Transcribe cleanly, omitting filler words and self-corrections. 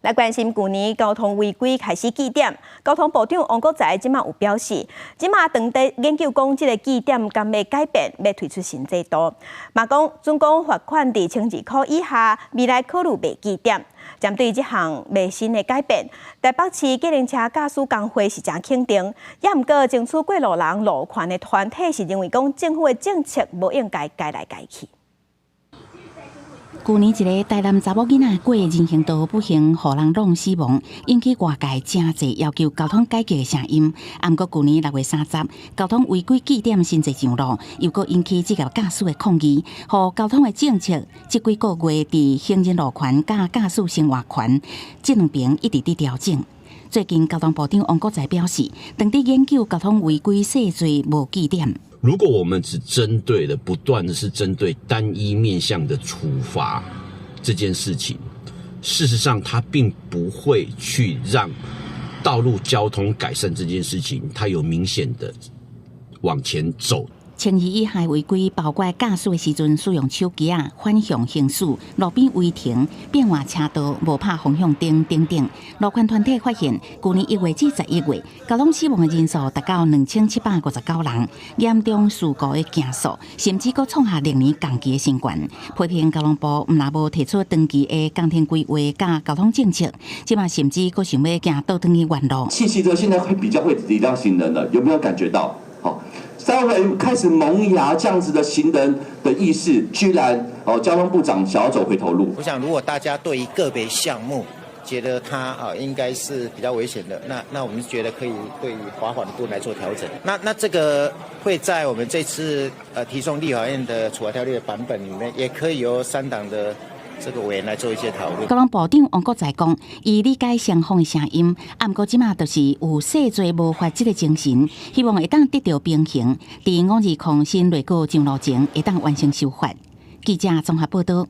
来关心去年交通违规开始记点，交通部长王国材即马有表示，即马长地研究讲即个记点敢要改变，要推出新制度。嘛讲总共罚款伫1200块以下，未来考虑袂记点。针对这项未新的改变，台北市机能车驾驶工会是真肯定，也毋过争取过路人路权的团体是认为讲政府的政策无应该改来改去。 去年一个台南查某囡仔过人行道不幸，互人弄死亡，引起外界真侪要求交通改革的声音。啊，毋过去年6月30，交通违规记点新制上路，又搁引起职业驾驶的抗议，互交通的政策这几个月伫行人路权甲驾驶生活权这两边一直伫调整。最近交通部长王国材表示，当地研究交通违规细罪无记点。 如果我们只针对的不断的是针对单一面向的处罚这件事情，事实上它并不会去让道路交通改善这件事情，它有明显的往前走。 12以下违规，包括驾驶的时阵使用手机反向行驶、路边违停、变换车道、无拍方向灯等等。路权团体发现，去年1月至11月，交通死亡的人数达到2759人，严重事故的件数甚至阁创下历年同期的新高。批评交通部毋但无提出长期的工程规划甲交通政策，即马甚至阁想要行倒转去原路。汽车现在比较会礼让行人了，有没有感觉到？好。 稍微开始萌芽这样子的行人的意识，居然交通部长想要走回头路。我想，如果大家对于个别项目觉得它应该是比较危险的，那我们觉得可以对于罚款的部分来做调整。那这个会在我们这次提送立法院的处罚条例的版本里面，也可以由3党的。 这个委员来做一些讨论。交通部长王国材讲，伊理解双方的声音，啊，毋过即马就是有细罪无法这个精神，希望会当得到平衡，伫52抗新内阁上路前会当完成修法。记者综合报道。